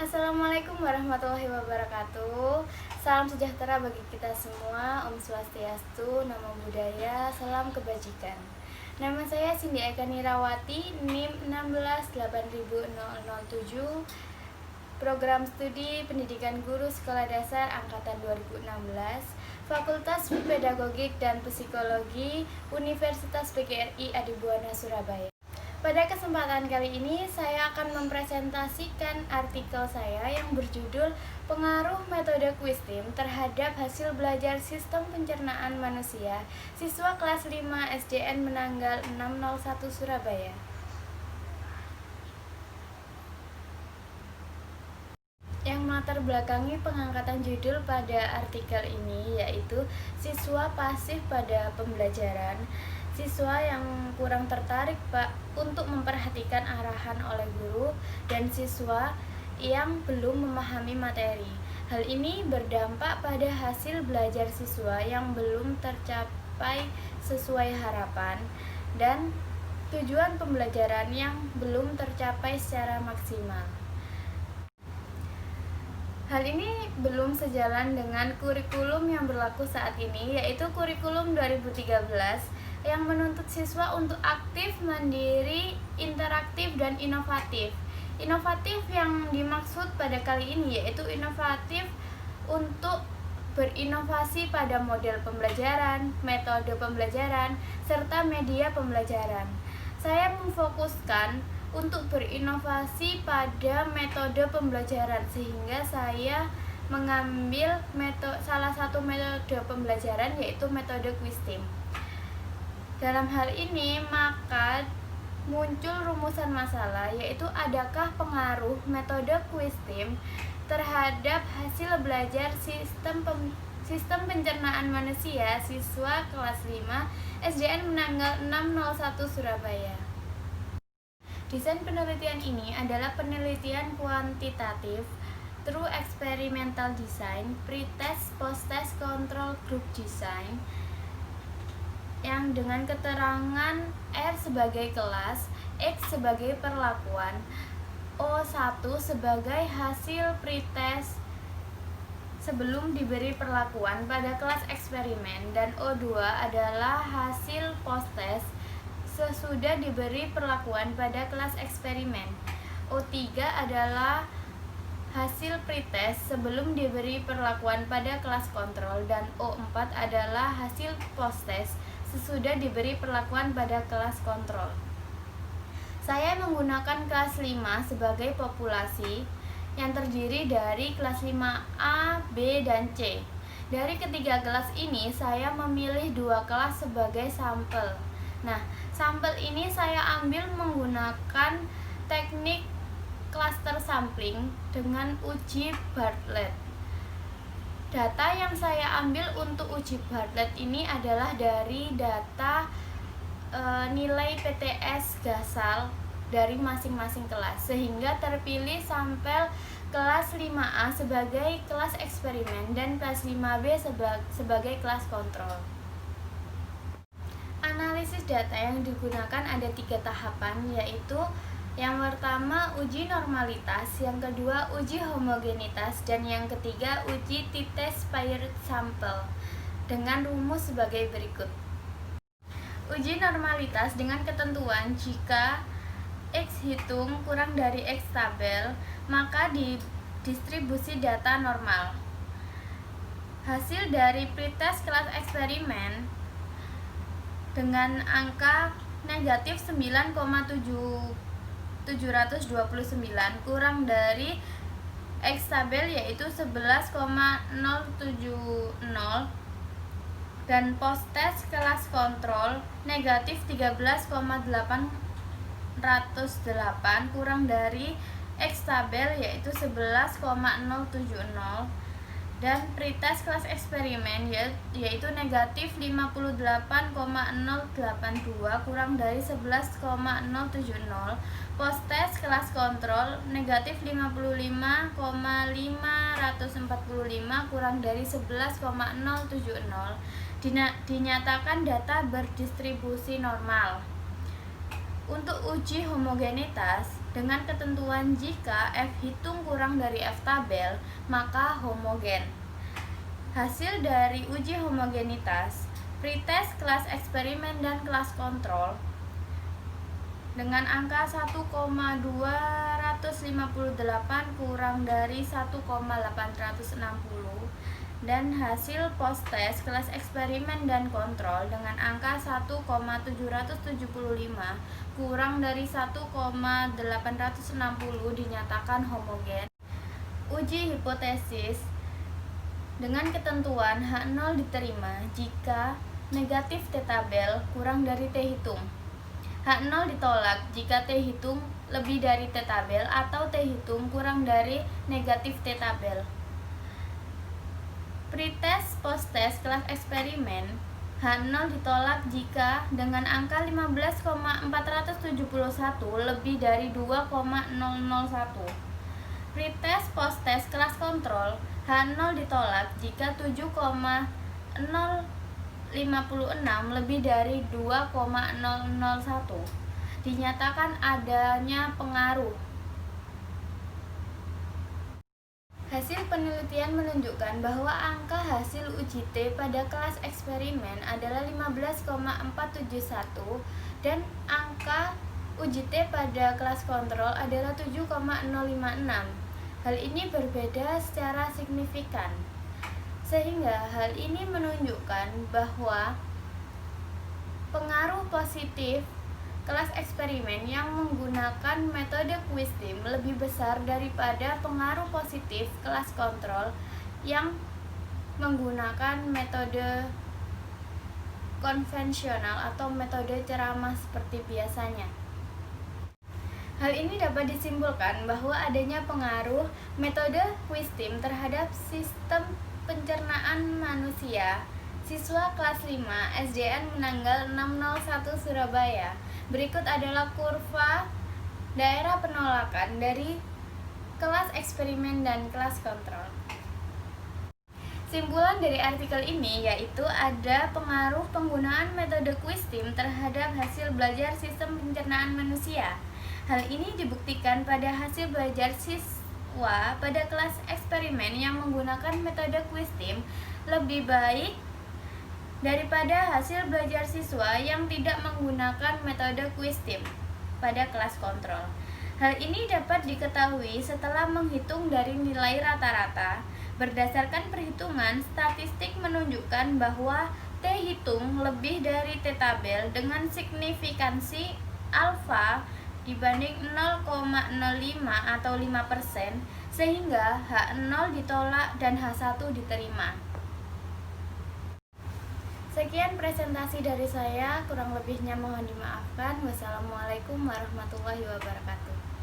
Assalamualaikum warahmatullahi wabarakatuh. Salam sejahtera bagi kita semua. Om Swastiastu, Namo Buddhaya, salam kebajikan. Nama saya Cindy Eka Nirawati, NIM 168007, Program Studi Pendidikan Guru Sekolah Dasar Angkatan 2016, Fakultas Pedagogik dan Psikologi, Universitas PGRI Adibuana Surabaya. Pada kesempatan kali ini, saya akan mempresentasikan artikel saya yang berjudul Pengaruh Metode Wisdom terhadap Hasil Belajar Sistem Pencernaan Manusia, siswa kelas 5 SDN Menanggal 601 Surabaya. Yang melatar belakangi pengangkatan judul pada artikel ini yaitu siswa pasif pada pembelajaran. Siswa yang kurang tertarik untuk memperhatikan arahan oleh guru dan siswa yang belum memahami materi. Hal ini berdampak pada hasil belajar siswa yang belum tercapai sesuai harapan dan tujuan pembelajaran yang belum tercapai secara maksimal. Hal ini belum sejalan dengan kurikulum yang berlaku saat ini, yaitu kurikulum 2013 yang menuntut siswa untuk aktif, mandiri, interaktif, dan inovatif. Inovatif yang dimaksud pada kali ini yaitu inovatif untuk berinovasi pada model pembelajaran, metode pembelajaran, serta media pembelajaran. Saya memfokuskan untuk berinovasi pada metode pembelajaran sehingga saya mengambil salah satu metode pembelajaran yaitu metode Wisdom. Dalam hal ini maka muncul rumusan masalah yaitu adakah pengaruh metode Wisdom terhadap hasil belajar sistem pencernaan manusia siswa kelas 5 SDN Menanggal 601 Surabaya. Desain penelitian ini adalah penelitian kuantitatif through experimental design, pre-test, post-test, control group design yang dengan keterangan R sebagai kelas, X sebagai perlakuan, O1 sebagai hasil pretest sebelum diberi perlakuan pada kelas eksperimen, dan O2 adalah hasil post-test sesudah diberi perlakuan pada kelas eksperimen. O3 adalah hasil pretest sebelum diberi perlakuan pada kelas kontrol, dan O4 adalah hasil post-test sesudah diberi perlakuan pada kelas kontrol. Saya menggunakan kelas 5 sebagai populasi yang terdiri dari kelas 5A, B, dan C. Dari ketiga kelas ini saya memilih 2 kelas sebagai sampel. Nah, sampel ini saya ambil menggunakan teknik cluster sampling dengan uji Bartlett. Data yang saya ambil untuk uji Bartlett ini adalah dari data nilai PTS Gasal dari masing-masing kelas, sehingga terpilih sampel kelas 5A sebagai kelas eksperimen dan kelas 5B sebagai kelas kontrol. Analisis data yang digunakan ada 3 tahapan, yaitu yang pertama uji normalitas, yang kedua uji homogenitas, dan yang ketiga uji t-test paired sample dengan rumus sebagai berikut. Uji normalitas dengan ketentuan jika X hitung kurang dari X tabel, maka di distribusi data normal. Hasil dari pretest kelas eksperimen dengan angka negatif 9,729 kurang dari X tabel yaitu 11,070, dan post test kelas kontrol negatif 13,808 kurang dari X tabel yaitu 11,070, dan pretest kelas eksperimen yaitu negatif 58,082 kurang dari 11,070, post test kelas kontrol negatif 55,545 kurang dari 11,070, dinyatakan data berdistribusi normal. Untuk uji homogenitas dengan ketentuan jika F hitung kurang dari F tabel, maka homogen. Hasil dari uji homogenitas, pretest, kelas eksperimen, dan kelas kontrol dengan angka 1,258 kurang dari 1,860 dan hasil post-test kelas eksperimen dan kontrol dengan angka 1,775 kurang dari 1,860 dinyatakan homogen. Uji hipotesis dengan ketentuan H0 diterima jika negatif T tabel kurang dari T hitung. H0 ditolak jika T hitung lebih dari T tabel atau T hitung kurang dari negatif T tabel. Pretest, post-test, kelas eksperimen H0 ditolak jika dengan angka 15,471 lebih dari 2,001. Pretest, post-test, kelas kontrol H0 ditolak jika 7,056 lebih dari 2,001. Dinyatakan adanya pengaruh. Hasil penelitian menunjukkan bahwa angka hasil uji T pada kelas eksperimen adalah 15,471 dan angka uji T pada kelas kontrol adalah 7,056. Hal ini berbeda secara signifikan, sehingga hal ini menunjukkan bahwa pengaruh positif kelas eksperimen yang menggunakan metode Quiz-Team lebih besar daripada pengaruh positif kelas kontrol yang menggunakan metode konvensional atau metode ceramah seperti biasanya. Hal ini dapat disimpulkan bahwa adanya pengaruh metode Quiz-Team terhadap sistem pencernaan manusia. Siswa kelas 5 SDN Menanggal 601 Surabaya. Berikut adalah kurva daerah penolakan dari kelas eksperimen dan kelas kontrol. Simpulan dari artikel ini yaitu ada pengaruh penggunaan metode Quiz-Team terhadap hasil belajar sistem pencernaan manusia. Hal ini dibuktikan pada hasil belajar siswa pada kelas eksperimen yang menggunakan metode Quiz-Team lebih baik daripada hasil belajar siswa yang tidak menggunakan metode Quiz-Team pada kelas kontrol. Hal ini dapat diketahui setelah menghitung dari nilai rata-rata. Berdasarkan perhitungan, statistik menunjukkan bahwa T hitung lebih dari T tabel dengan signifikansi alfa dibanding 0,05 atau 5%, sehingga H0 ditolak dan H1 diterima. Sekian presentasi dari saya, kurang lebihnya mohon dimaafkan. Wassalamualaikum warahmatullahi wabarakatuh.